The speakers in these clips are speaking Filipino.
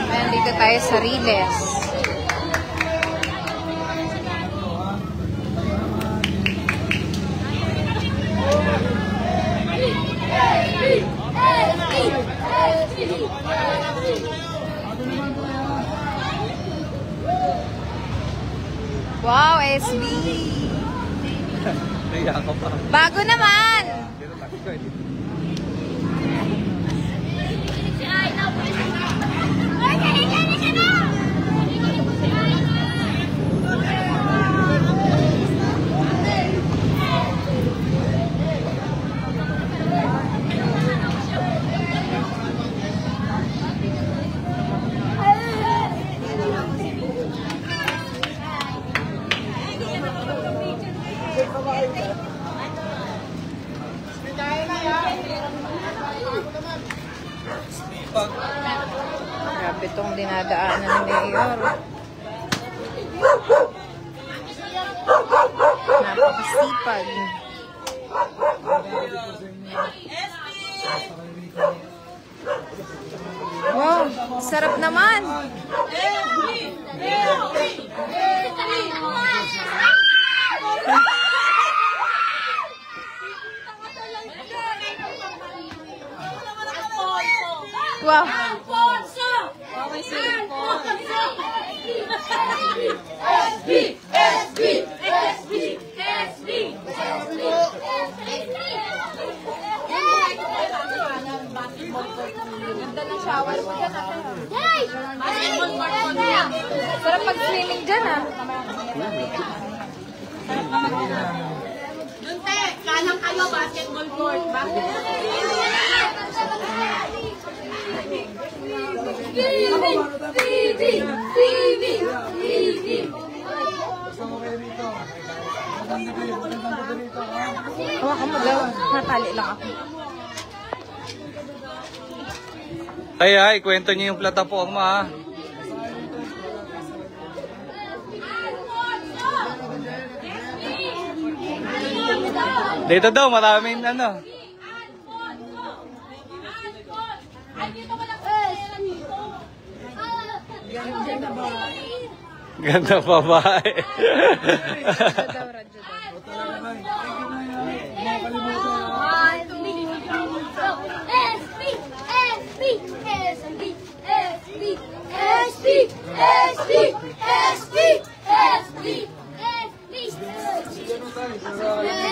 Nandito tayo sa Riles. Wow, SB! Bago naman! Grabe itong dinadaanan ni Mayor. Napakasipag. Wow, sarap naman. Wow. Ganda ng shower mo dyan, ate. Sarap mag-swimming dyan, ha? Dun, te, kalang kayo, basketball court. Hawakan mo daw. Natali lang ako. Ay, kwento niyo yung plataforma, ha? Dito daw, maraming ano. Ganda babae.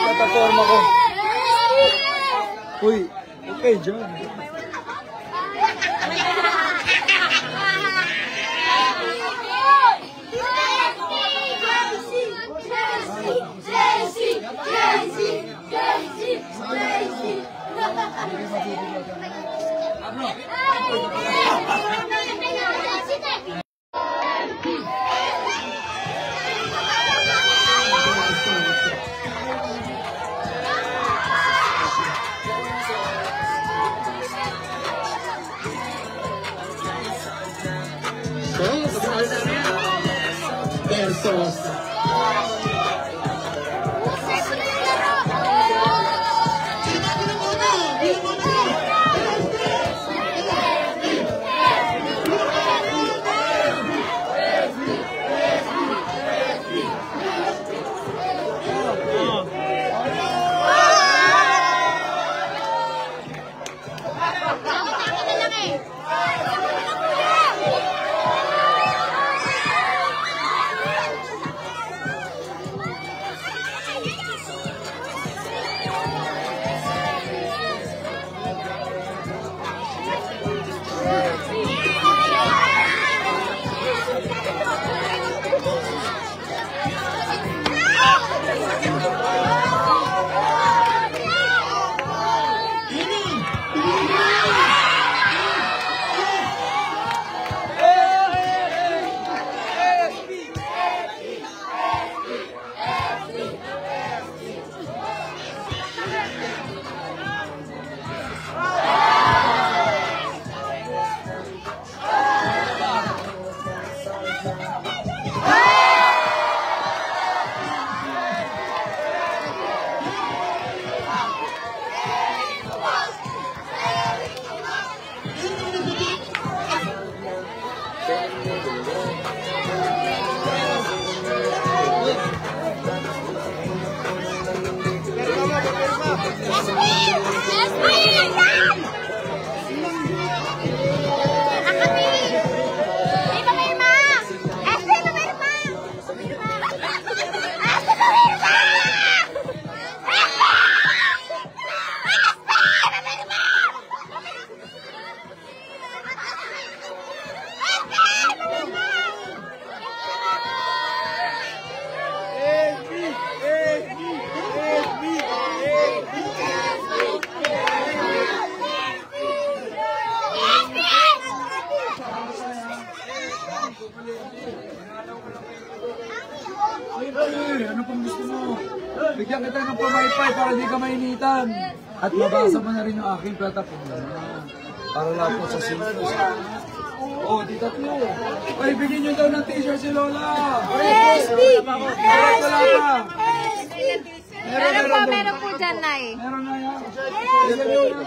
Plataforma ko. Uy, okay dyan. Bigyan kita ng pumaypay para hindi ka mainitan. At mabasa mo na rin yung aking plataforma. Para lang po sa sintos. Oh, di tatlo. Ay, bigyan nyo daw ng t-shirt si Lola. Wala pa. Meron po dyan, Nay. Meron na yan. Bigyan nyo na.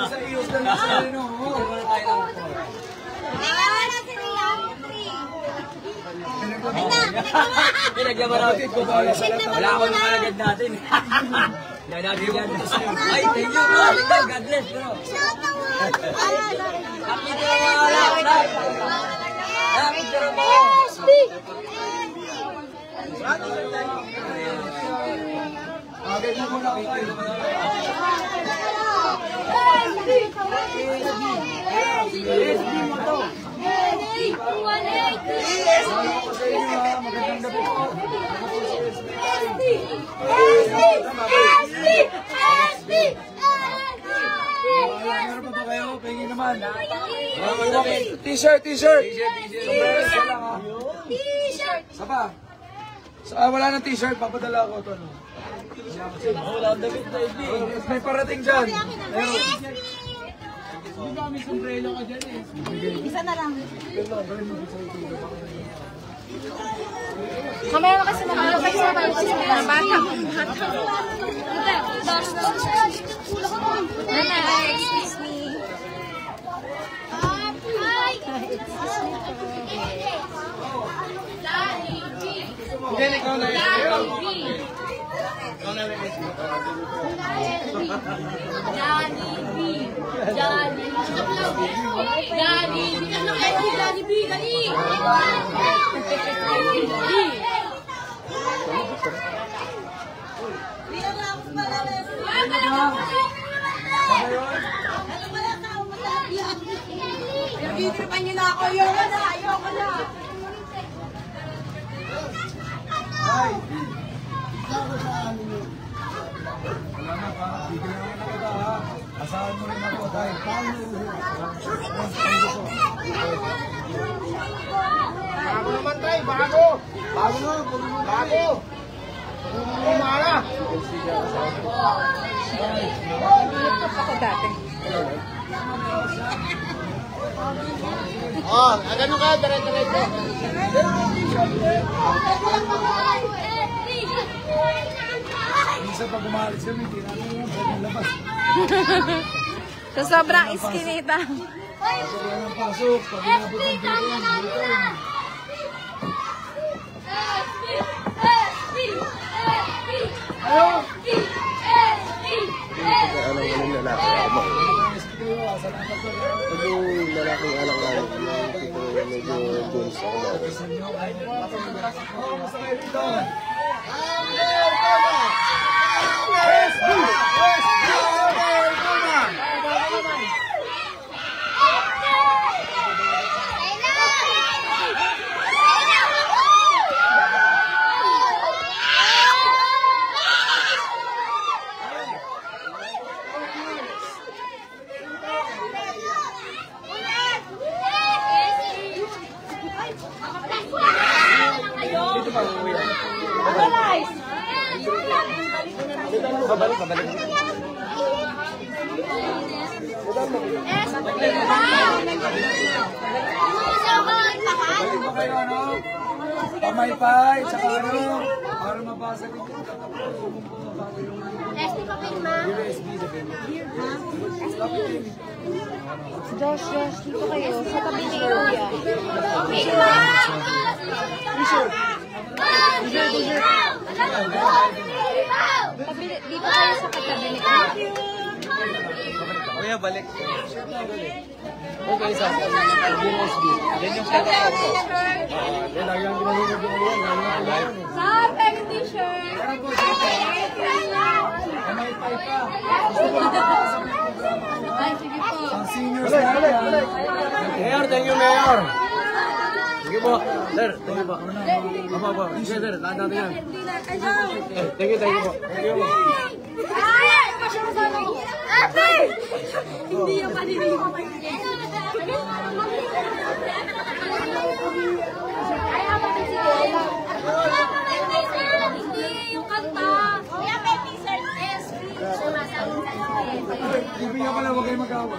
Sa iyos na lang sa rin. Pinaglaman natin ko ba? Wala akong nakalagad natin. Yan natin yan. Ay, thank you bro. God bless bro. Happy to mga alak. Happy to mga. Agad na muna kayo. Magandang gabi po. Meron pa ba kayo? Pengi naman. T-shirt, t-shirt. Sapa. Wala ng t-shirt, papadala ako ito. Wala ang damit na hindi. May parating dyan. Meron. Isa na lang. Kamaya mo kasi makakapag sa mga bata. Nanay, excuse me. Nagtitripan niyo na ako. Ayoko na. Ayoko na. Ay! Wala na pa. Bigyan naman na kita ha. Asahan mo rin ako dahil bago naman tayo. Bago! Bago na. Bago! Umara! Ako dati. Oh, agad ka. Dire-diretso. Minsan pag umalis kami, hindi namin yung pwedeng labas. So, sobrang iskinita. Pasok lang ang pasok. Pag inabot ang dito yan. Ayaw! Anong lalaki ako? Pag yung lalaking anak namin, tipo medyo guns ako na. Dito kayo ano? Pamaypay, tsaka ano? Para mabasa din yung Josh, dito kayo. Sa tabi ni Kuya. Dito kayo sa katabi ni Kuya. Kuya, balik. Okay, sa USB. Yan yung setup ko. Lagi ang ginagawa ko yan. Sa peg t-shirt. pamaypay pa. Ay, sige po. Ang seniors na yan. Mayor, thank you, Mayor. Sige po. Sir, thank you po. Apa. Sige, sir. Lahat natin yan. Thank you po. Thank you. Hindi yung paniniwala. Ay, ako si Lola. kayo mag-away.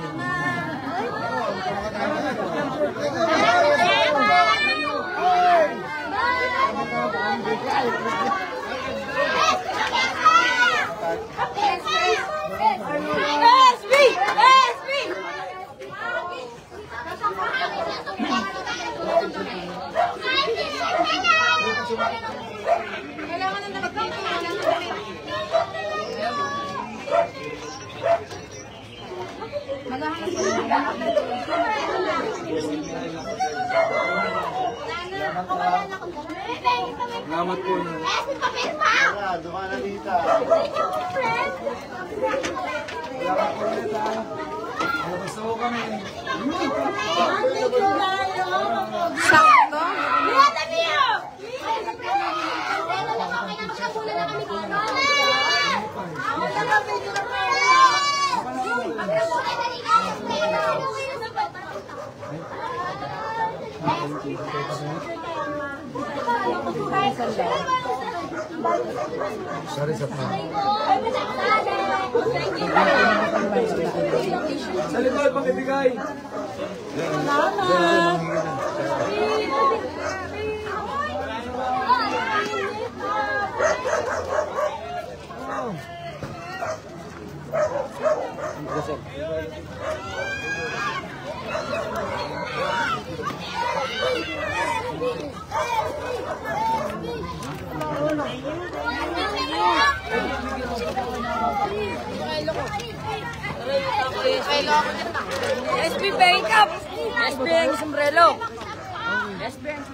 Kailangan na nakapagpapit. Salamat po. Doon ka na dito. Salamat po ulit ha. Gusto ko kami. Sakto. Sorry sa pa. Sa likod, pakibigay. SB Makeup. SB ang sombrero. SB ang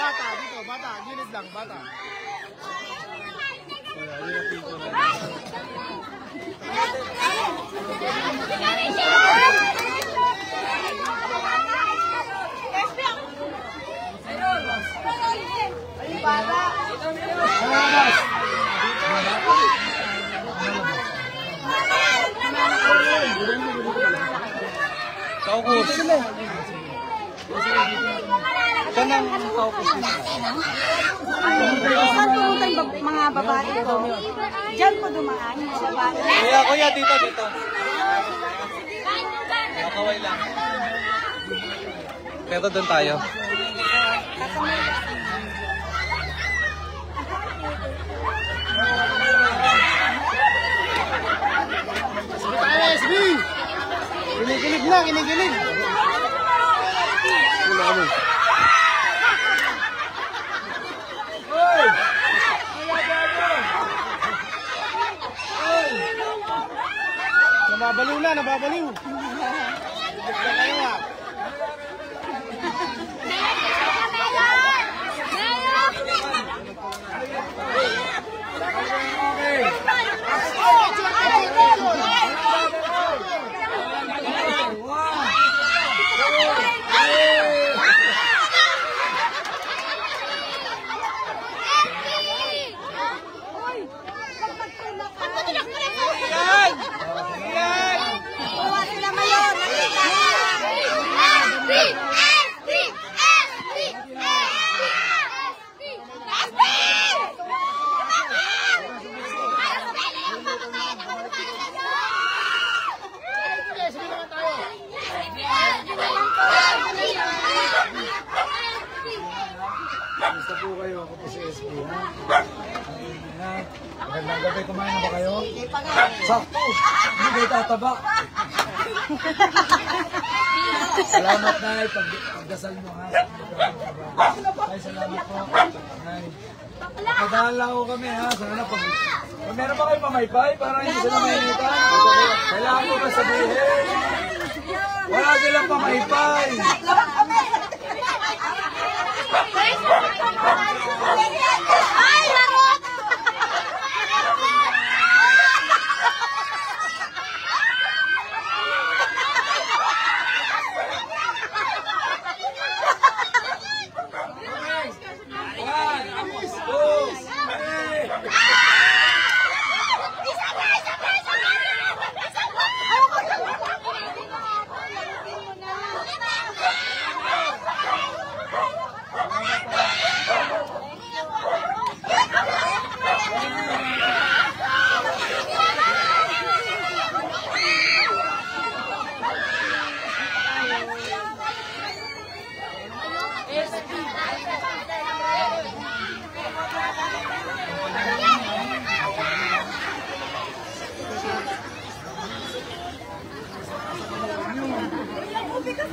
Bata, dito, bata, gilid lang, bata. Kaukus. Saan ang kaukus dito? Saan pumunta yung mga babae ko? Diyan po dumaan yung babae. Kuya, dito. Nakaway lang. Pero doon tayo. SB! Kinikilig na, kinikilig. Wala mo. Nababaliw na, nababaliw. Bigla kayo nga. Gusto po kayo, ako po si SB, ha? Magandang gabi, kumain na ba kayo? Sakto! Hindi kayo tataba. Salamat, Nay. Pagdasal mo, ha? Ay, salamat po. Nay. Pagdaan lang ako kami, ha? Sana pag meron pa kayo pamaypay para hindi sila mainitan. Kailangan ko ba sabihin? Wala silang pamaypay. Ay, larot!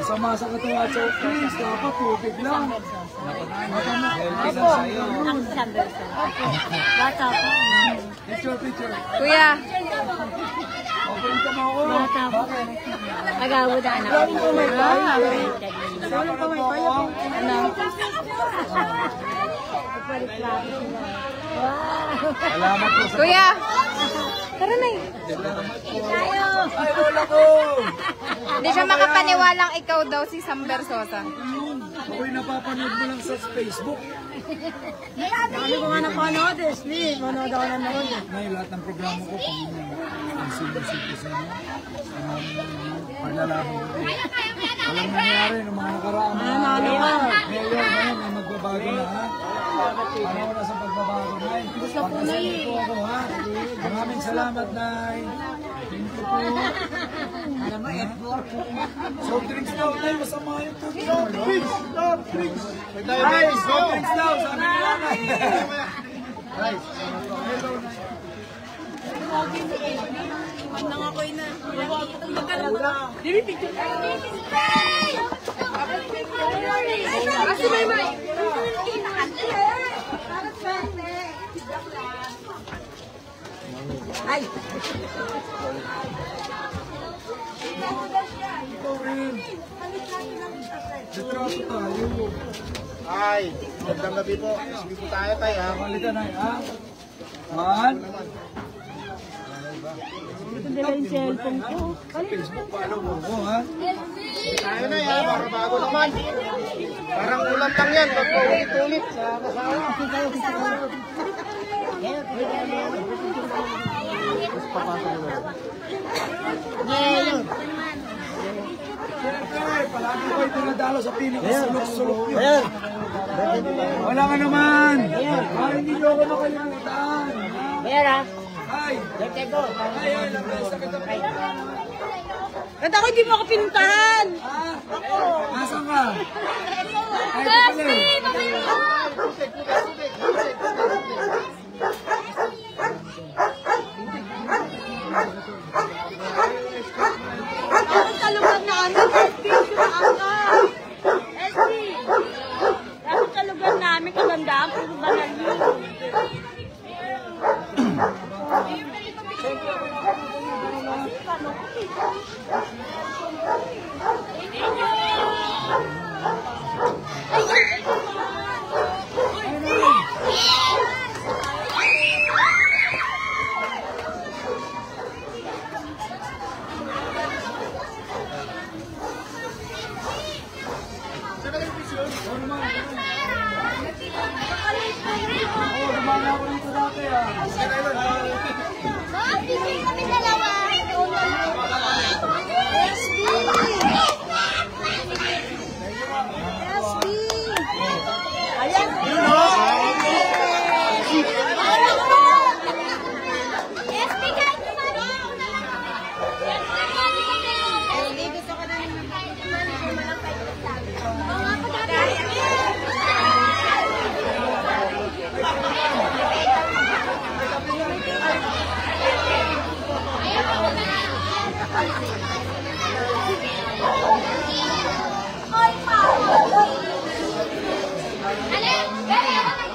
masama sa katawan at soft drinks, dapat tubig lang. Healthy lang sa'yo. Bata pa. Picture. Kuya, Okay ka mo ako. Bakit? Nagawa na anak. Sama ka mo ako. Salamat po sa... kuya. Tara na eh. Ay, wala ko! Hindi siya makapaniwalang ikaw daw si Sam Versosa. Ako'y napapanood mo lang sa Facebook. Ano ko nga napanood eh, Steve. Manood ako na noon. Ngayon, lahat ng programa ko, ang senior citizen, paglalaban ko. Walang nangyari ng mga nakaraang mga... Ngayon, may magbabago na, ha? Ano na sa pagbabago, Nay? Pagkasali po ako, ha? Maraming salamat, Nay. Thank you po. Alam mo, F4. Soft drinks daw, Nay. Masama yung tubig. Soft drinks! Soft drinks! Ay, soft drinks daw! Sabi nila, Nay. Hello, Nay. Ay! Ikaw rin. Litrato tayo. Ay, magandang gabi po. Sige po tayo tayo ha. Halika, Nay, ha? Man? Ito nila yung cellphone ko. Facebook, follow mo ko, ha? Tayo na yan, para bago naman. Parang ulam lang yan, pag paulit-ulit sa kasawa. Siyempre, palagi ko ito nadalo sa pinakasulok-sulok yun. Wala ka naman. Ay, hindi nyo ako makalimutan. Meron. Ay, ay, nag-resta kita pa. Ba't ako hindi mo ako pinuntahan? Ako. Nasaan ka? Ay, ito pala eh. Bakit kalugan na kami? SB, sumaan ka. SB. Bakit kalugan namin kagandaan? Puro banal yun. Dumana ako dito dati, ah. Kami dalawa. Ayan.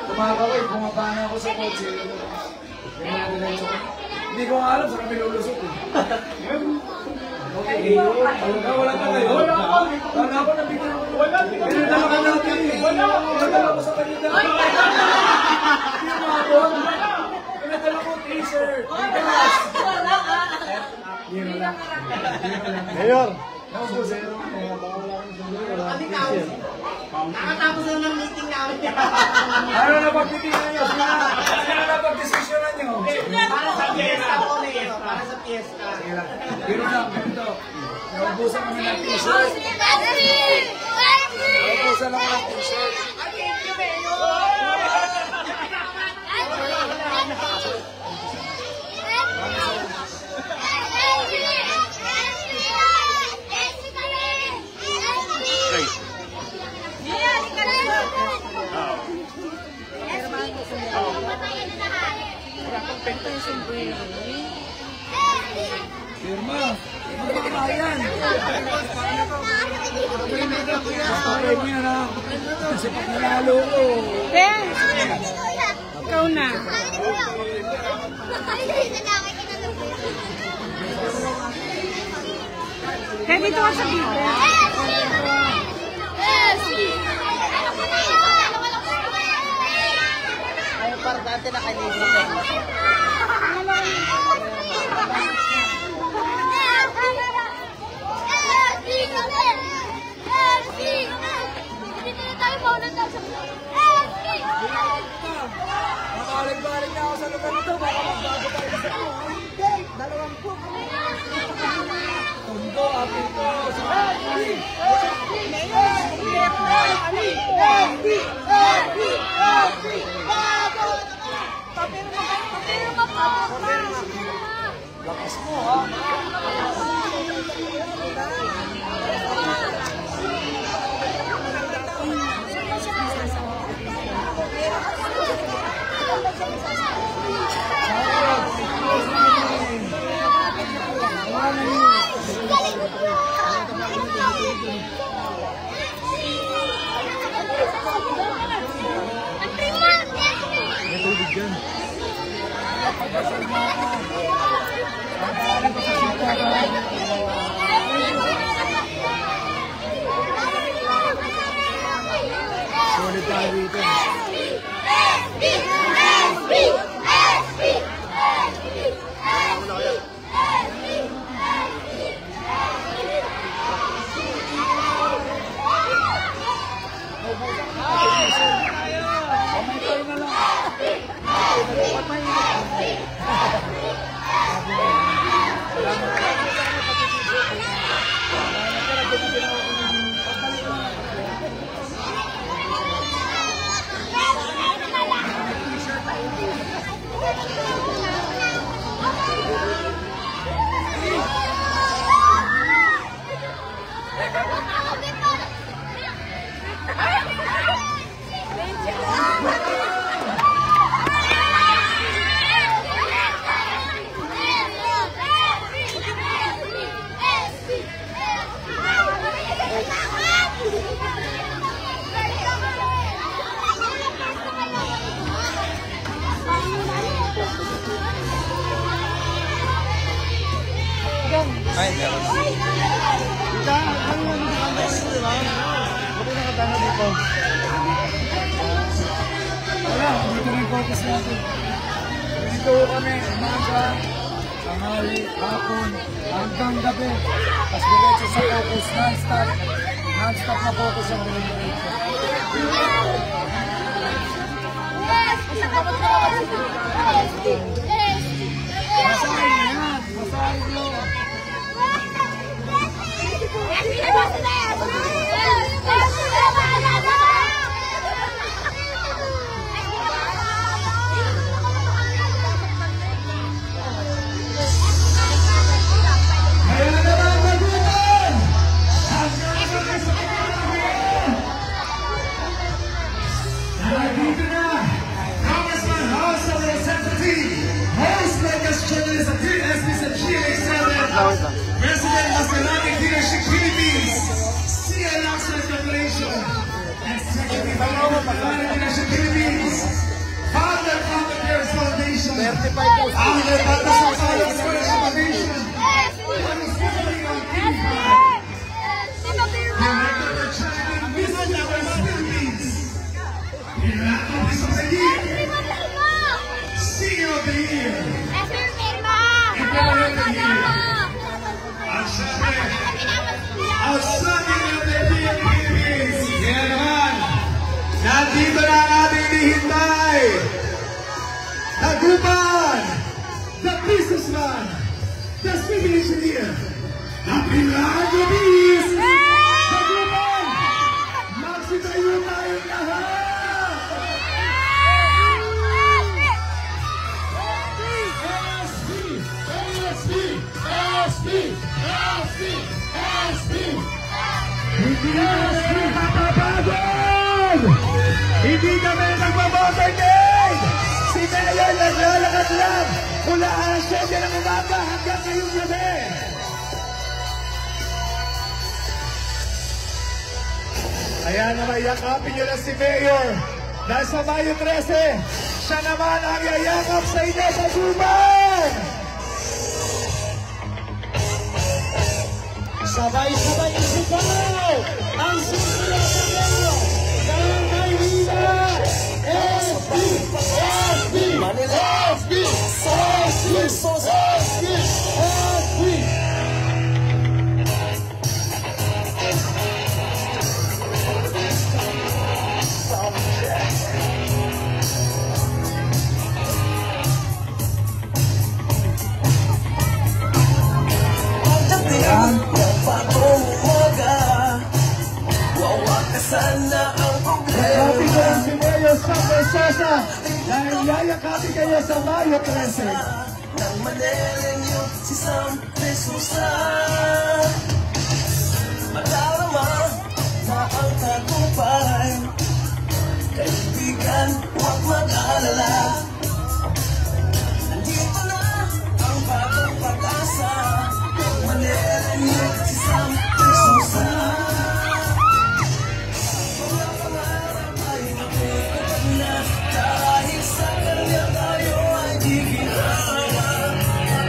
Tumakaway, bumaba na ako sa kotse. Hindi ko alam sa kami lulusok eh. Okay, wala ka kayo? Wala ako. Wala ako nabigyan ako. Pinadala ka natin eh. Pinadala ko sa kanila. Pinadala ko t-shirt. Yun lang. Mayor! Nakatapos na ng meeting namin. Ano na pagtitingnan nyo? Ano na pagdesisyonan nyo? Para sa fiesta po, Mayor. Para sa fiesta. Biro na, ganito. Naubusan kami ng t-shirt. Naubusan lang ng t-shirt. Firma. magmamayan. Papay mo yan ha. Kasi pag nanalo ko. Ben, ikaw na. Kaya dito ka sa dito. Ay, parang dati nakalimutan. Makalik-balik na ako sa lugar nito. Baka magbago tayo sa iyo. Dalawang po. Tondo, apito. Lakas mo ha. Solid tayo dito. Ay, meron. Wala, dito rin focus natin. Dito kami, umaga, tanghali, hapon, hanggang gabi. Tapos diretso sa focus, non-stop. Non-stop na focus ang diretso. Masahin na yan, masahin nyo. President Maserati Leadership Philippines, CLX Declaration, and Secretary of Leadership Philippines, Father of the Cares Foundation, Father of the Foundation Foundation, Director of Charity Miss Universe Philippines, Director of the Year, CEO of the Year, Implement of the Year. Outstanding of the Philippines! Yan naman! Nandito na ang ating hinihintay! Tagupan! The businessman! The civil engineer! The philanthropist! Tagupan! Magsitayo tayo lahat! Hindi kami napapagod! Hindi kami nagmamotorcade! Si Mayor naglalakad lang mula alas 7 ng umaga hanggang ngayong gabi! Ayan naman, yakapin nyo na si Mayor. Dahil sa Mayo 13, siya naman ang yayakap sa inyo sa Suman! Sabay-sabay isipaw ang susunod sa inyo ng Maynila! SB! SB! Manila! SB! SB! SB! SB! Yakapin ko lang si Mayor Samuel Sosa dahil yayakapin kayo sa Mayo 13. Nang manilinyo si Sam Pesusa, madarama na ang tagumpay. Kaibigan, huwag mag-alala. Nandito na ang bagong pag-asa. Nang manilinyo si Sam Pesusa, mga pangarap ay nakikita na. Dahil sa kanya tayo ay di ginawa.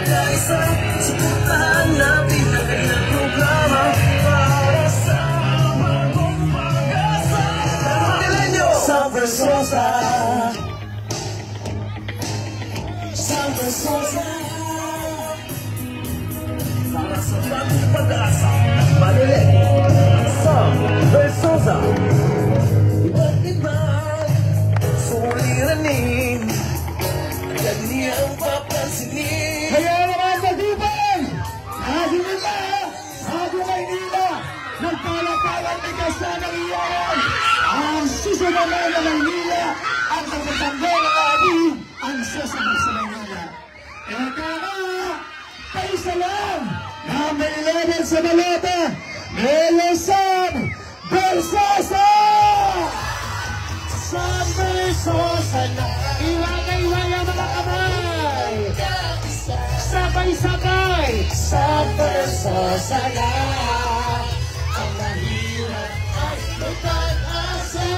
Kaisa sa puntahan natin ang kanyang programa para sa bagong pag-asa. Manilinyo Sam Pesusa, Sam Pesusa, para sa bagong pag-asa. Manilinyo Sam Pesusa, iba't ibang suliranin, kanyang papansinin. Kaya naman sa Dubai, Agi nila, Agi Maynila, nagpalapalang tigas na nangyayari. Ang susunod na Maynila, ang nagtatanggol ng Agi, ang susunod sa Maynila. Eka na, kayo sa lang, na may 11 sa balota, Mayor Sam Versosa! Sam Versosa na, iwagay-iwagay ang mga kamay! Sabay-sabay! Sam Versosa na, ang mahirap ay may pag-asa.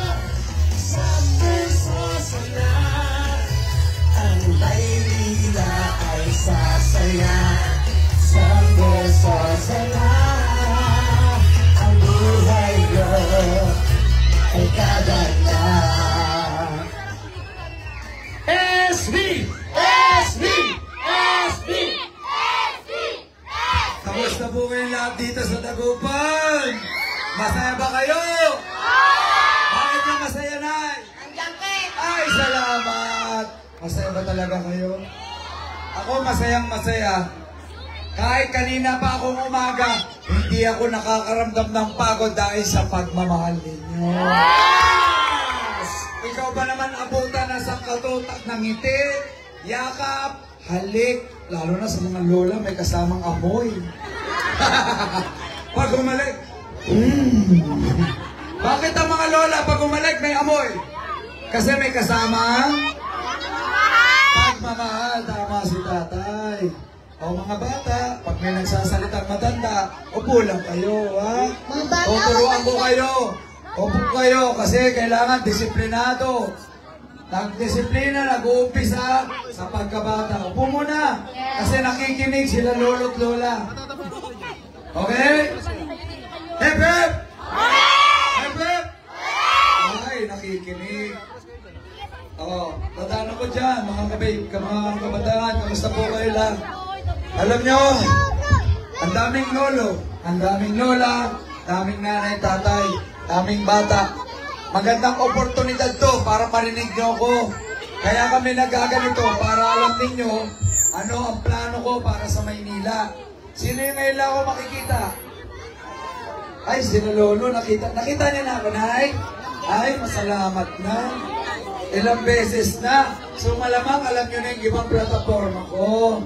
Sam Versosa na, ang Maynila ay sasaya. Sam Versosa na, ang buhay ko ay kaganda. SB! SB! SB! Kamusta po kayo lahat dito sa Dagupan? Masaya ba kayo? Bakit na masaya, Nay? Ay, salamat! Masaya ba talaga kayo? Ako masayang masaya. Kahit kanina pa akong umaga, hindi ako nakakaramdam ng pagod dahil sa pagmamahal ninyo. Ikaw ba naman abutan na sa katutak ng ngiti, yakap, halik, lalo na sa mga lola may kasamang amoy. Pag umalik, Bakit ang mga lola pag umalik may amoy? Kasi may kasamang pagmamahal. Tama si tatay. O mga bata, pag may nagsasalitang matanda, upo lang kayo, ha? Tuturuan ko kayo. Upo kayo kasi kailangan disiplinado. Nagdisiplina, nag-uumpisa sa pagkabata. Upo muna kasi nakikinig sila lolo't lola. Okay? Hep hep! Hep hep! Ay, nakikinig. Oo, tadaan ako dyan, mga kabataan, kamusta po kayo lang? Alam nyo, ang daming lolo, ang daming lola, daming nanay, tatay, daming bata. Magandang oportunidad to para marinig nyo ako. Kaya kami nagaganito para alam ninyo ano ang plano ko para sa Maynila. Sino yung ngayon lang ako makikita? Ay, sino lolo, nakita niya na ako, Nay? Ay, masalamat na. Ilang beses na. So malamang alam nyo na yung ibang plataforma ko.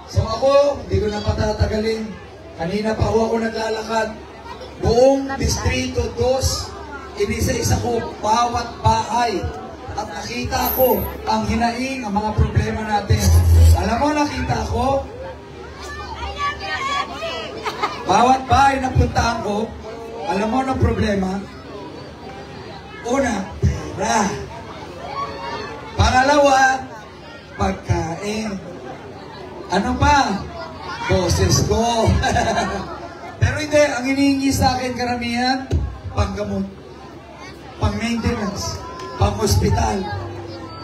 So ako, hindi ko na patatagalin. Kanina pa ako naglalakad. Buong Distrito 2, inisa-isa ko bawat bahay. At nakita ko ang hinaing, ang mga problema natin. Alam mo, nakita ko, bawat bahay na puntaan ko, alam mo ang problema? Una, pera. Pangalawa, pagkain. Ano pa? Boses ko. Pero hindi, ang hinihingi sa akin karamihan, panggamot, pang-maintenance, pang-hospital.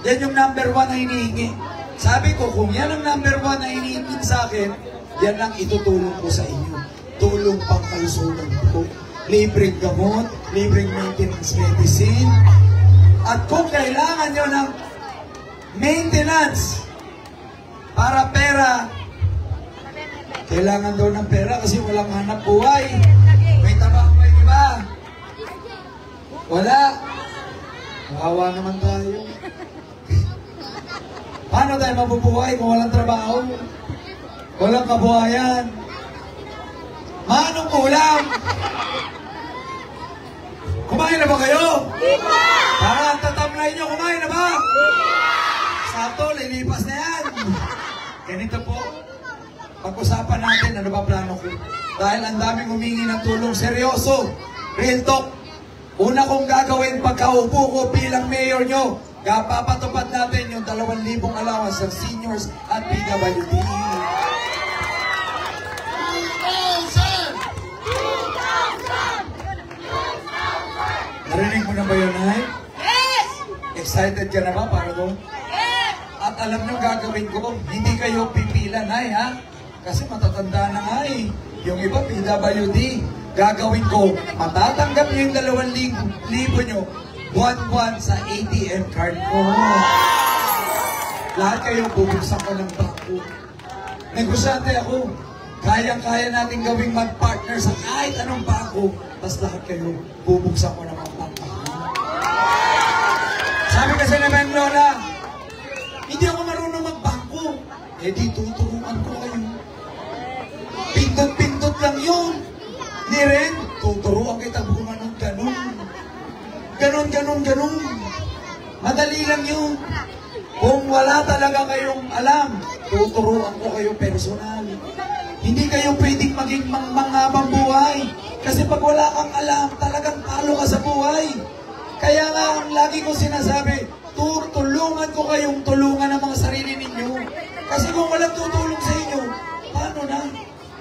Yan yung number 1 na hinihingi. Sabi ko, kung yan ang number 1 na hinihingi sa akin, yan ang itutulong ko sa inyo. Tulong pang kalusugan ko. Libreng gamot, libreng maintenance medicine. At kung kailangan nyo ng maintenance para pera, kailangan daw ng pera kasi walang hanap buhay. May trabaho ba, di ba? Wala. Kawawa naman tayo. Paano tayo mabubuhay kung walang trabaho? Walang kabuhayan. Manong ulam? Kumain na ba kayo? Parang tatamlay nyo, kumain na ba? Sato, lilipas na yan. Ganito po. Pag-usapan natin, ano ba plano ko? Dahil ang daming humingi ng tulong, seryoso, real talk. Una kong gagawin pagkaupo ko bilang mayor nyo, papatupad natin yung 2,000 allowance sa seniors at PWD. Narinig mo na ba yun, Nay? Yes! Excited ka na ba para doon? Yes! At alam nyo gagawin ko, hindi kayo pipila, Nay, ha? Kasi matatanda na nga eh. Yung iba, PWD. Gagawin ko, matatanggap nyo yung 2,000 nyo buwan-buwan sa ATM card ko. Lahat kayo, bubuksan ko ng bangko. Negosyante ako. Kayang-kaya natin gawing mag-partner sa kahit anong bangko. Tapos lahat kayo, bubuksan ko ng mga bangko. Sabi kasi naman, Lola, hindi ako marunong magbangko. Eh di tuturuan ko kayo. Pindot-pindot lang yun. Hindi rin, tuturuan kita gumanon ganun. Ganon. Madali lang yun. Kung wala talaga kayong alam, tuturuan ko kayo personal. Hindi kayo pwedeng maging manghabang buhay. Kasi pag wala kang alam, talagang talo ka sa buhay. Kaya nga, ang lagi ko sinasabi, tulungan ko kayong tulungan ang mga sarili ninyo. Kasi kung walang tutulong sa inyo, paano na?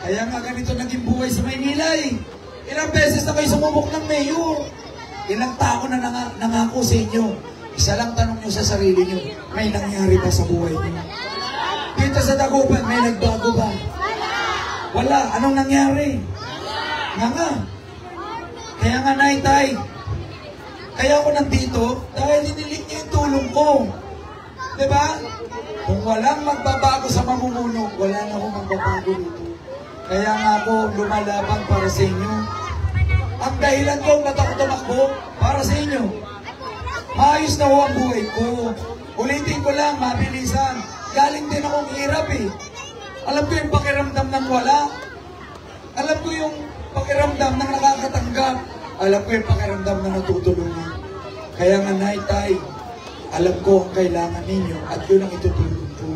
Kaya nga ganito naging buhay sa Maynila eh. Ilang beses na kayo sumubok ng mayor. Ilang tao na nangako sa inyo. Isa lang tanong nyo sa sarili nyo, may nangyari ba sa buhay nyo? Dito sa Dagupan, may nagbago ba? Wala. Anong nangyari? Nga. Kaya nga, Tay, kaya ako nandito dahil hiniling niyo yung tulong ko. Diba? Kung walang magbabago sa mamumuno, wala na akong magbabago dito. Kaya nga ako lumalaban para sa inyo. Ang dahilan ko ba't ako tumakbo para sa inyo. Maayos na ho ang buhay ko. Ulitin ko lang, mabilisan. Galing din akong hirap eh. Alam ko yung pakiramdam ng wala. Alam ko yung pakiramdam ng nakakatanggap. Alam ko yung pakiramdam na natutulungan. Kaya nga, Tay, alam ko ang kailangan ninyo at yun ang itutulong ko.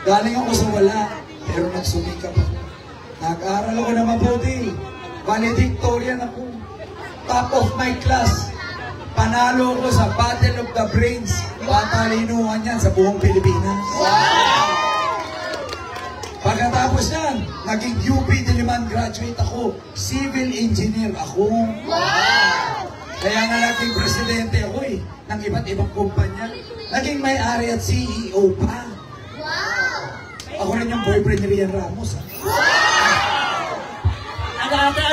Galing ako sa wala, pero nagsumikap ako. Nag-aaral ako na mabuti. Valedictorian ako. Top of my class. Panalo ko sa Battle of the Brains. Patalinuhan yan sa buong Pilipinas. Pagkatapos yan, naging UP Diliman graduate ako. Civil engineer ako. Kaya nga naging presidente ako eh, ng iba't ibang kumpanya. Naging may-ari at CEO pa. Ako rin yung boyfriend ni Rian Ramos.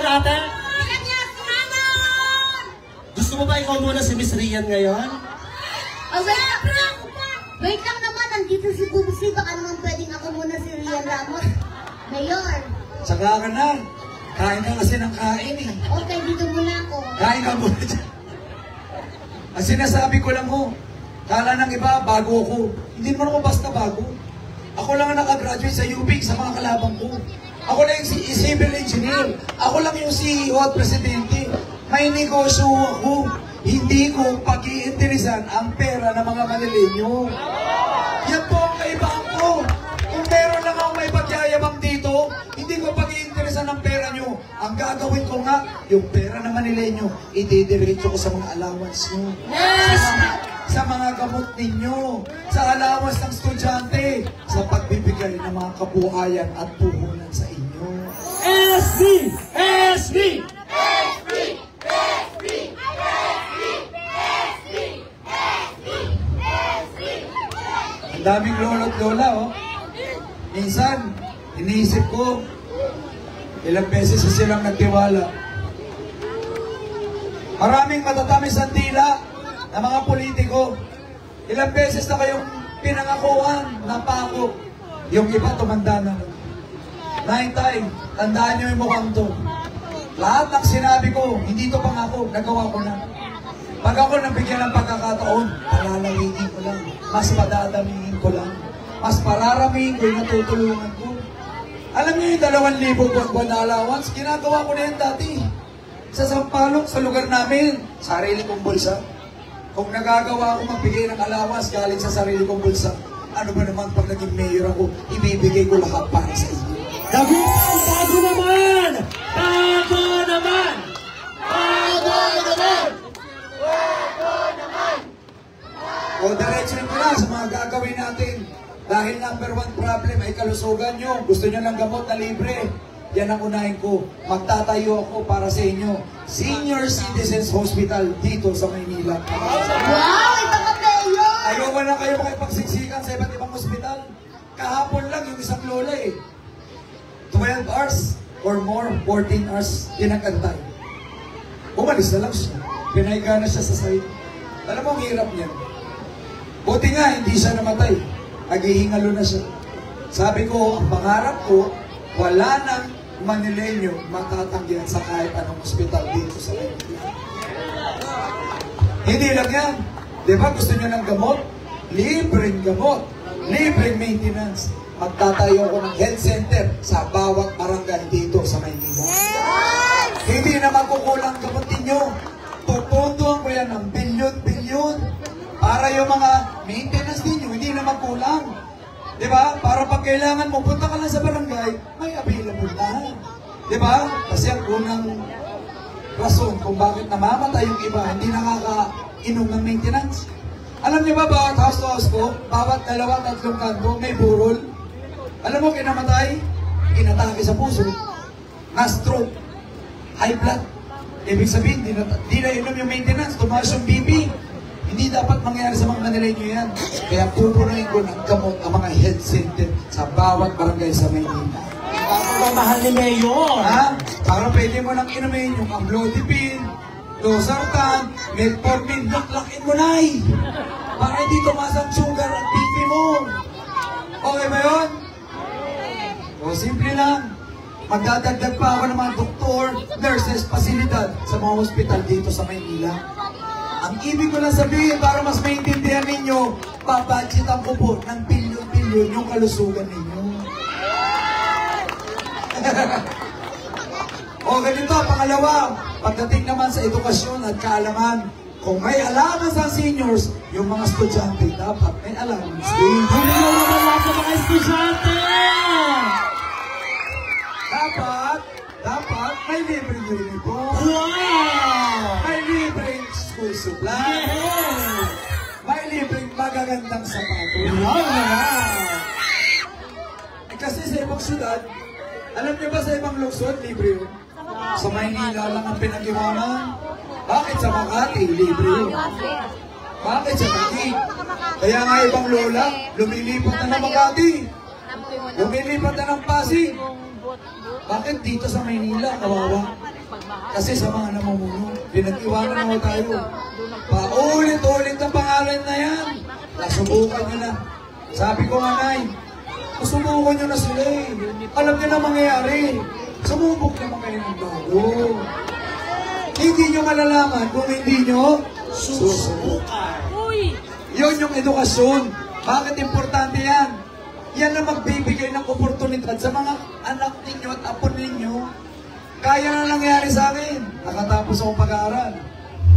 Ate. Gusto mo ba ikaw muna si Miss Rian ngayon? Oh, wait lang naman, nandito si Bubsy, baka naman pwedeng ako muna si Rian Ramos. Mayor. Saka ka na. Kain ka kasi ng kain eh. Okay, dito muna ako. Kain ka muna dyan. Ang sinasabi ko lang ho, kala ng iba, bago ako. Hindi naman ako basta bago. Ako lang ang nakagraduate sa UP sa mga kalabang ko. Ako lang yung civil engineer. Ako lang yung CEO at presidente. May negosyo ako. Hindi ko pag-iinteresan ang pera ng mga Manileño. Yan po ang kaibahan ko. Kung meron lang ako may pagyayabang dito, hindi ko pag-iinteresan alisan ng pera nyo. Ang gagawin ko nga, yung pera naman nila nyo, ididiretso ko sa mga allowance nyo. Yes! Sa mga gamot ninyo, sa allowance ng estudyante, sa pagbibigay ng mga kabuhayan at puhunan sa inyo. SB! SB! Ang daming lolo't lola, oh. Minsan, iniisip ko, ilang beses na silang nagtiwala. Maraming matatamis ang tila ng mga politiko. Ilang beses na kayong pinangakuan, napako. Yung iba tumanda na. Naintay, tandaan nyo yung mukhang to. Lahat ng sinabi ko, hindi to pangako, nagawa ko na. Pag ako nabigyan ng pagkakataon, palalawigin ko lang. Mas padadamihin ko lang. Mas pararamihin ko yung natutulungan ko. Alam niyo yung 2,000 buwan na allowance, ginagawa ko na yan dati. Sa Sampaloc, sa lugar namin, sarili kong bulsa. Kung nagagawa ako magbigay ng allowance galing sa sarili kong bulsa, ano ba naman pag naging mayor ako, ibibigay ko lahat para sa inyo. Davao, bago naman! Bago naman! Bago naman! O diretsuin ko na sa mga gagawin natin. Dahil number 1 problem ay kalusugan nyo. Gusto nyo ng gamot na libre. Yan ang unahin ko. Magtatayo ako para sa inyo. Senior Citizens Hospital dito sa Maynila. Wow! Ito ka, Mayor! Ayaw na kayo makipagsiksikan sa iba't ibang hospital. Kahapon lang yung isang lola eh. 12 hours or more, 14 hours, kinakantay. Umalis na lang siya. Pinahiga na siya sa side. Alam mo, ang hirap niya. Buti nga, hindi siya namatay. Naghihingalo na siya. Sabi ko, ang pangarap ko, wala nang Manileño matatanggihan sa kahit anong ospital dito sa Maynila. Hindi lang yan. Di ba gusto nyo ng gamot? Libreng gamot. Libreng maintenance. Magtatayo ko ng health center sa bawat barangay dito sa Maynila. Hindi na magkukulang gamot ninyo. Pupuntuan ko yan ng bilyon-bilyon para yung mga maintenance ninyo hindi na magkulang. Diba? Para pag kailangan mo, punta ka lang sa barangay, may available na. Diba? Kasi ang unang rason kung bakit namamatay yung iba, hindi nakakainom ng maintenance. Alam niyo ba, bawat house to house ko, bawat 2-3 kanto, may burol. Alam mo, kinamatay, inatake sa puso, na-stroke, high blood. Ibig sabihin, di na inom yung maintenance, tumaas yung BP. Hindi dapat mangyari sa mga Manileño yan. Kaya pupunuin ko ng gamot ang mga health center sa bawat barangay sa Maynila. Ang mahal ni Mayor! Ha? Para pwede mo nang inumin yung amlodipine, losartan, metformin, laklakin mo na eh. Para hindi tumaas ang sugar at BP mo. Okay ba yun? O, simple lang. Magdadagdag pa ako ng mga doktor, nurses, pasilidad sa mga hospital dito sa Maynila. Ang ibig ko lang sabihin, para mas maintindihan ninyo, babudgetan ko po ng bilyon-bilyon yung kalusugan ninyo. O ganito, pangalawa, pagdating naman sa edukasyon at kaalaman, kung may allowance ang seniors, yung mga estudyante, dapat may allowance din. Hindi naman lahat sa mga estudyante! Dapat may libreng uniform. Wow! May libreng school supply. Yes! May libreng magagandang sapatos. Wow naman! Kasi sa ibang syudad, alam niyo ba sa ibang lungsod, libre yun? Sa Maynila lang ang pinag-iwanan. Bakit sa Makati, libre yun? Bakit sa Makati? Kaya nga ibang lola, lumilipat na ng Makati. Lumilipat na ng Pasig. Bakit dito sa Maynila, kawawa? Kasi sa mga namumuno, pinag-iwanan mo tayo. Paulit-ulit ang pangalan na yan. Nasubukan nyo na. Sabi ko nga, Nay, susubukan nyo na sila eh. Alam nyo na mangyayari. Sumubok naman kayo ng bago. Hindi nyo malalaman kung hindi nyo susubukan. Yun yung edukasyon. Bakit importante yan? Yan na magbibigay ng oportunidad sa mga anak ninyo at apo ninyo. Kaya na nangyari sa akin. Nakatapos akong pag-aaral.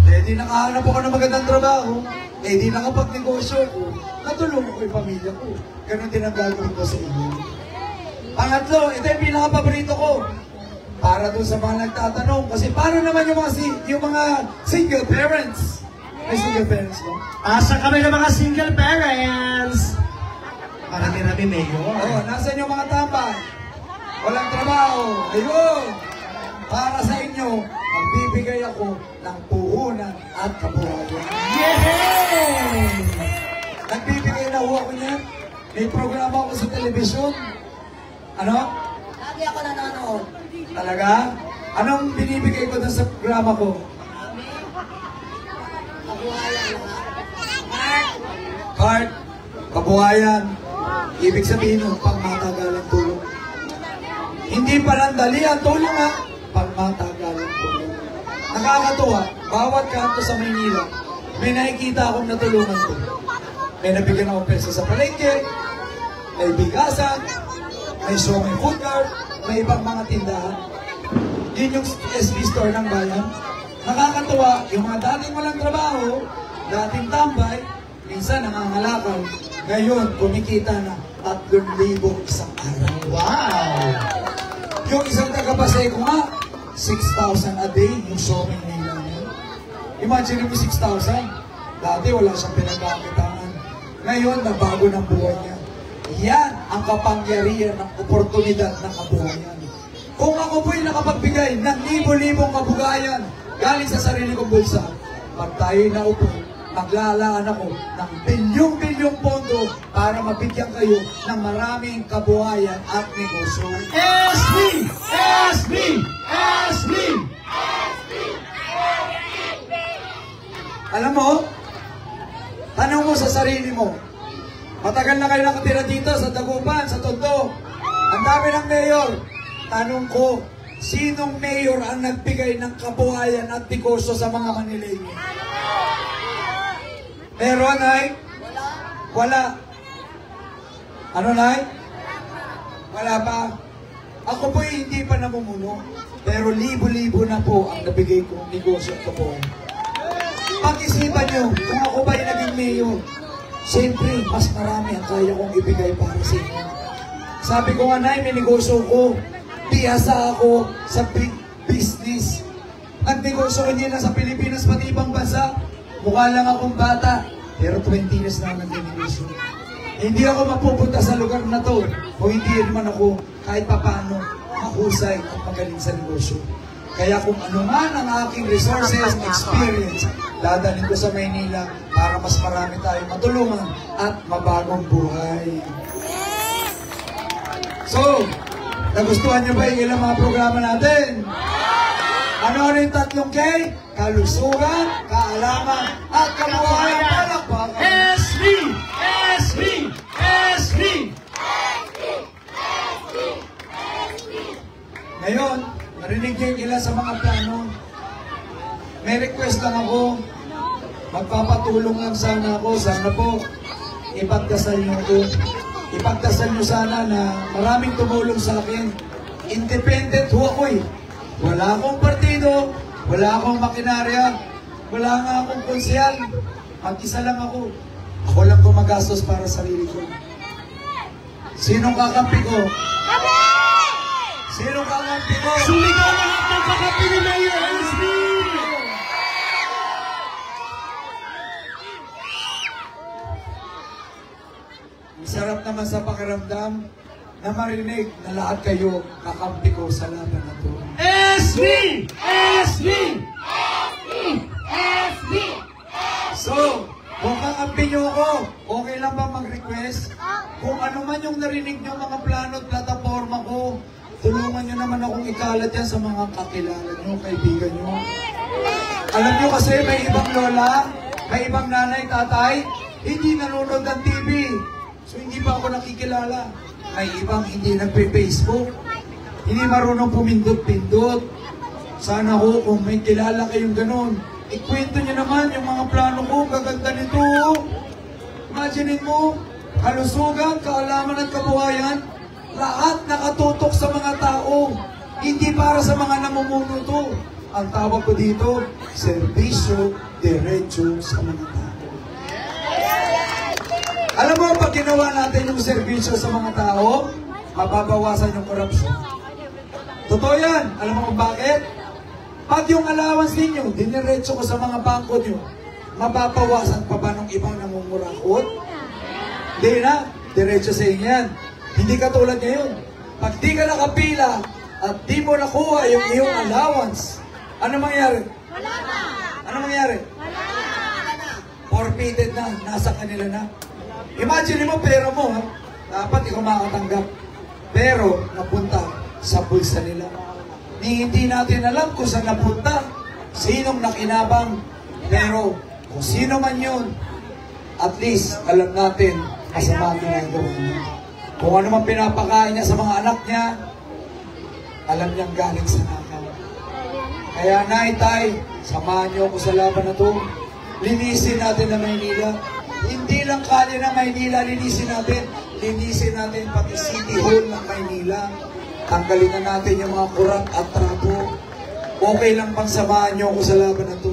Eh di nakahanap ako ng magandang trabaho. Eh di nakapag-negosyo ko. Natulungan ko yung pamilya ko. Ganun din ang gagawin ko sa inyo. Pangatlo, ito yung pinaka-paborito ko. para dun sa mga nagtatanong. Kasi paano naman yung mga single parents? May single parents ba? Asa kami ng mga single parents. Marami-rami mayor. Oo, nasan yung mga tambay? Walang trabaho. Ayun! Para sa inyo, magbibigay ako ng puhunan at kabuhayan. Yay! Nagbibigay na ho ako niyan. May programa ako sa telebisyon. Ano? Lagi ako nanonood. Talaga? Anong binibigay ko dun sa programa ko? Card, kabuhayan. Ibig sabihin ng pangmatagalang tulong. Hindi palandali ang tulong ha, pangmatagalang tulong. Nakakatuwa, bawat kanto sa Maynila, may nakikita akong natulungan ko. May nabigyan akong pesa sa palengke, may bigasan, may showing food cart, may ibang mga tindahan. Yun yung SB store ng bayan. Nakakatuwa, yung mga dating walang trabaho, dating tambay, minsan nangangalakal, ngayon kumikita na 3,000 isang araw. Wow! Yung isang tagapasay ko nga, 6,000 a day yung showing nila. Imagine mo 6,000. Dati wala siyang pinagkakitaan. Ngayon, nabago ng buhay niya. Yan ang kapangyarihan ng oportunidad ng kabuhayan. Kung ako po'y nakapagbigay ng libo-libong kabugayan galing sa sarili kong bulsa, pag tayo'y naupo, maglalaan ako ng bilyong-bilyong pondo para mabigyan kayo ng maraming kabuhayan at negosyo. SB! SB! SB! Alam mo, tanong mo sa sarili mo, matagal na kayo nakatira dito sa Dagupan, sa Tondo. Ang dami ng mayor. Tanong ko, sinong mayor ang nagbigay ng kabuhayan at negosyo sa mga Manileño? Meron, Nay? Wala. Ano, Nay? Wala pa. Ako po hindi pa namumuno, pero libo-libo na po ang nabigay kong negosyo at kabuhayan. Pag-isipan nyo, kung ako ba'y naging mayor, siyempre, mas marami ang kaya kong ibigay para sa inyo. Sabi ko nga, Nay, may negosyo ko. Piyasa ako sa big business. Nagnegosyo ko niya sa Pilipinas, pati ibang bansa. Mukha lang akong bata, pero 20 years na nagnegosyo. Hindi ako mapupunta sa lugar na to, o hindi naman ako kahit papano mahusay at magaling sa negosyo. Kaya kung ano man ang aking resources, experience, dadalhin ko sa Maynila para mas marami tayong matulungan at mabagong buhay. So, nagustuhan niyo ba yung ilang mga programa natin? Ano yung 3 K? Kalusugan, kaalaman, at kabuhayan. Palakpakan! SB! SB! SB! Ngayon, narinig niyo yung ilan sa mga plano. May request lang ako. Magpapatulong lang sana ako. Sana po, ipagdasal niyo ako. Ipagdasal niyo sana na maraming tumulong sa akin. Independent ho ako eh. Wala akong partido, wala akong makinarya, wala nga akong konsyal. Mag-isa lang ako. Ako lang gumagastos para sa sarili ko. Sinong kakampi ko? Sinong kakampi ko? Sumigaw na lahat ng kakampi ni Mayor SB! Sarap naman sa pakiramdam na marinig na lahat kayo kakampi ko sa laban na to. SB! SB! SB! So, kung kakampi nyo ako, okay lang ba mag-request? Kung ano man yung narinig nyo mga plano at plataforma ko, tulungan nyo naman akong ikalat yan sa mga kakilala nyo, kaibigan nyo. Alam nyo kasi may ibang lola, may ibang nanay, tatay, hindi nanonood ng TV. So hindi pa ako nakikilala. May ibang hindi nagpe-Facebook. Hindi marunong pumindot-pindot. Sana ho, kung may kilala kayong ganun, ikwento nyo naman yung mga plano ko, gaganda nito. Imagine mo, kalusugan, kaalaman at kabuhayan, lahat nakatutok sa mga tao. Hindi para sa mga namumuno to. Ang tawag ko dito, serbisyo diretso sa mga tao. Alam mo, pag ginawa natin yung serbisyo sa mga tao, mababawasan yung korupsyon. Totoo yan. Alam mo kung bakit? Pag yung allowance ninyo, diniretso ko sa mga bangko nyo, mababawasan pa ba ng ibang nangungurakot? Hindi na. Diretso sa inyo yan. Hindi katulad ngayon. Pag di ka nakapila at di mo nakuha yung iyong allowance, ano mangyari? Wala na. Ano mangyari? Wala na. Forfeited na. Nasa kanila na. Imagine mo, pera mo, ha? Dapat ikaw makatanggap. Pero, napunta sa bulsa nila. Hindi natin alam kung saan napunta. Sinong nakinabang. Pero, kung sino man yun, at least, alam natin, masama ginagawa niya. Kung ano man pinapakain niya sa mga anak niya, alam niyang galing sa nakaw. Kaya, Nay, Tay, samahan niyo ako sa laban na to. Linisin natin ang Maynila. Hindi lang kalye ng Maynila, linisin natin. Linisin natin pati City Hall ng Maynila. Tanggalin na natin yung mga kurat at trapo. Okay lang bang samahan niyo ako sa laban na to?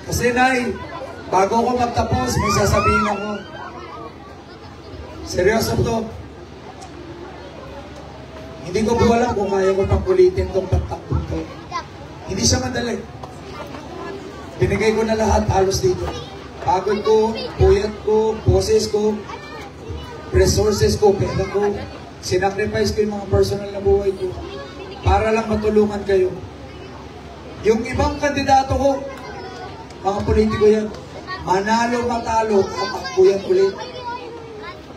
Kasi, Nay, bago ako magtapos, may sasabihin ako. Seryoso to. Hindi ko po alam kung kaya ko pang ulitin itong pagtakbo to. Hindi siya madali. Binigay ko na lahat halos dito. Pagod ko, puyat ko, boses ko, resources ko, pera ko. Sinacrifice ko yung mga personal na buhay ko para lang matulungan kayo. Yung ibang kandidato ko, mga politiko yan, manalo matalo, tatakbo yan ulit.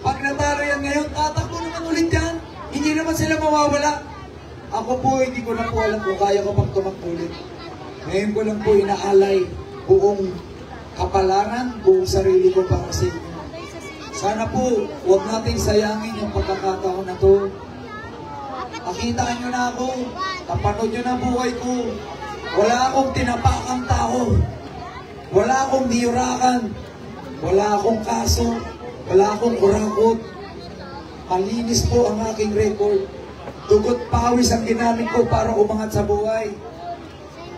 Pag natalo yan ngayon, tatakbo naman ulit yan. Hindi naman sila mawawala. Ako po, hindi ko na po alam kung kaya ko pang tumakbo ulit. Ngayon ko lang po inaalay buong kapalaran, buong sarili ko para sa inyo. Sana po, huwag nating sayangin yung pagkakataon na to. Pakitaan nyo na ako, tapanood nyo na buhay ko. Wala akong tinapakang tao. Wala akong niyurakan. Wala akong kaso. Wala akong kurakot. Malinis po ang aking record. Dugot pawis ang ginamit ko para umangat sa buhay.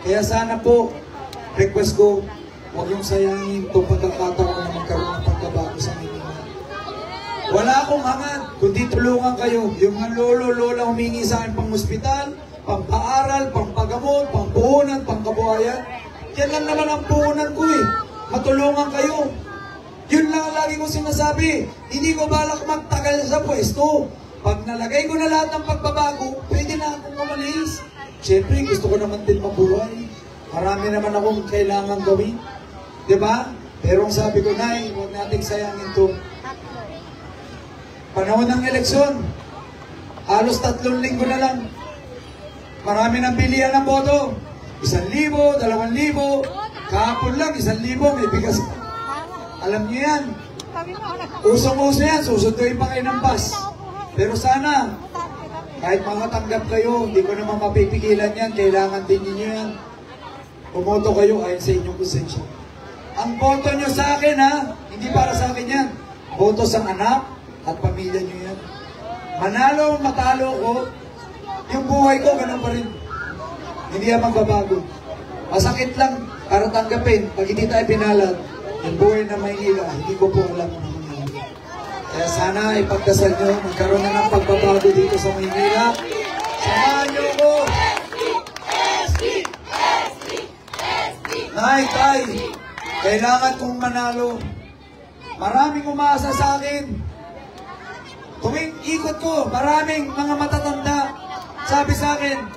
Kaya sana po, request ko, huwag yung sayangin itong pagkakataon na magkaroon ng pagkabago sa Maynila. Wala akong hangad, kundi tulungan kayo. Yung mga lolo-lola humingi sa akin pang ospital, pang paaral, pang pagamot, pang puhunan, pang kabuhayan. Yan lang naman ang puhunan ko eh. Matulungan kayo. Yun lang ang lagi ko sinasabi. Hindi ko balak magtagal sa pwesto. Pag nalagay ko na lahat ng pagbabago, pwede na akong umalis. Siyempre, gusto ko naman din mabuhay. Marami naman akong kailangan gawin. Diba? Pero ang sabi ko, Nay, huwag nating sayangin to. Panahon ng eleksyon, halos 3 linggo na lang. Marami nang bilihan ng boto. 1,000, 2,000. Kahapon lang, 1,000 may bigas. Alam niyo yan. Usong-uso yan, susunduin pa kayo ng bus. Pero sana, kahit makatanggap kayo, hindi ko naman mapipigilan yan, kailangan din niyo yan. Bumoto kayo ayon sa inyong konsensya. Ang boto nyo sa akin ha, hindi para sa akin yan. Boto sa anak at pamilya nyo yan. Manalo, matalo ko, yung buhay ko, ganun pa rin. Hindi yan magbabago. Masakit lang para tanggapin, pag hindi tayo pinalad, yung buhay na Maynila, hindi ko po alam ano mangyari. Kaya sana ipagdasal nyo, magkaroon na ng pagbabago dito sa Maynila. Samahan nyo ko! Nay, Tay, kailangan kong manalo. Maraming umaasa sa akin. Tuwing ikot ko, maraming mga matatanda. Sabi sa akin,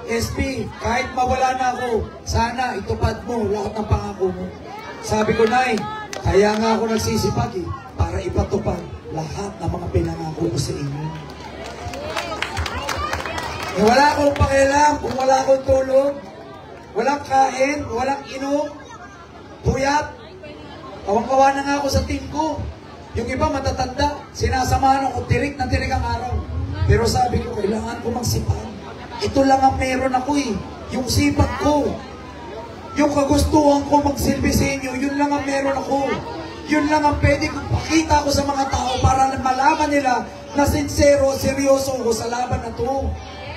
SP, kahit mawala na ako, sana itupad mo lahat ng pangako mo. Sabi ko, Nay, kaya nga ako nagsisipag para ipatupad lahat ng mga pinangako ko sa inyo. Wala akong pakialam kung wala akong tulog. Walang kain, walang inom, puyat. Kawang-kawa na nga ako sa team ko. Yung iba matatanda, sinasamahan ako tirik na tirik ang araw. Pero sabi ko, kailangan ko magsipag. Ito lang ang meron ako eh. Yung sipag ko. Yung kagustuhan ko magsilbi sa inyo, yun lang ang meron ako. Yun lang ang pwede kong pakita ko sa mga tao para malaman nila na sincero, seryoso ko sa laban na to.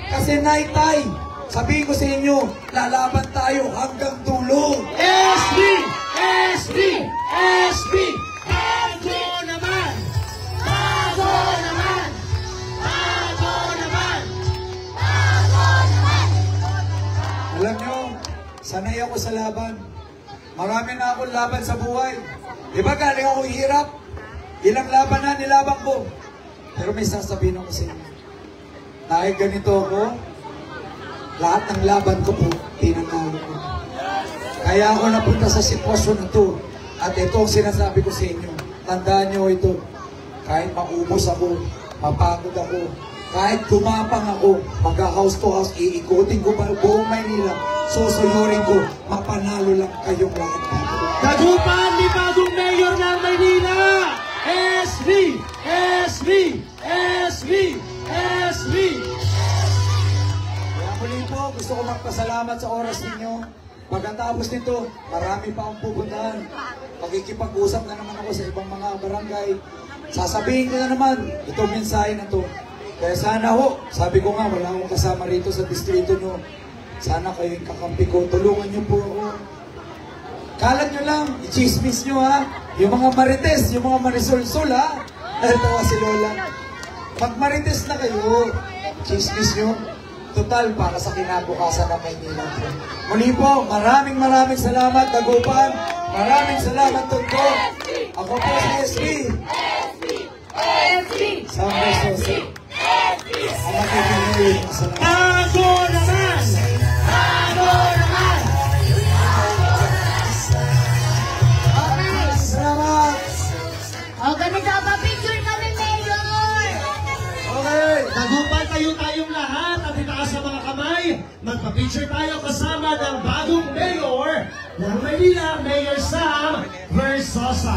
Kasi Nay, Tay, sabihin ko sa inyo, lalaban tayo hanggang dulo. SB! SB! SB! Bago naman! Bago naman! Marami na akong laban sa buhay. Diba galing ako hirap? Ilang laban na nilaban ko. Pero may sasabihin ako sa inyo. Dahil ganito ako, lahat ng laban ko po, tinanalo ko. Kaya ako napunta sa sitwasyon na to. At ito ang sinasabi ko sa inyo. Tandaan nyo ito. Kahit maubos ako, mapagod ako, kahit gumapang ako, mag-house to house, iikutin ko pa buong Maynila, susuyurin ko, mapanalo lang kayong lahat dito. Dagupan ni bagong mayor ng Maynila, SB! SB! SB! SB! Kaya muli po, gusto ko magpasalamat sa oras ninyo. Pagkatapos nito, marami pa akong pupuntahan. Pagkikipag-usap na naman ako sa ibang mga barangay. Sasabihin ko na naman, itong mensahe na to. Kaya sana ho, sabi ko nga, wala akong kasama rito sa distrito nyo. Sana kayo yung kakampi ko, tulungan nyo po ako. Kalat nyo lang, i-chismis nyo ha. Yung mga marites, yung mga marisolsol ha. Tawa si Lola. Mag-marites na kayo, chismis nyo. Total, para sa kinabukasan ng Maynila. Muli po, maraming salamat, Dagupan. Maraming salamat, Tondo. Ako po si SB. Sambay Sose. Ang makikinig. Bago naman! Bago naman! Salamat. O, ganito pa, picture kami, Mayor! Okay. Dagupan tayong lahat at itaas sa mga kamay. Magpa-picture tayo kasama ng bagong mayor ng Maynila, Mayor Sam Versosa.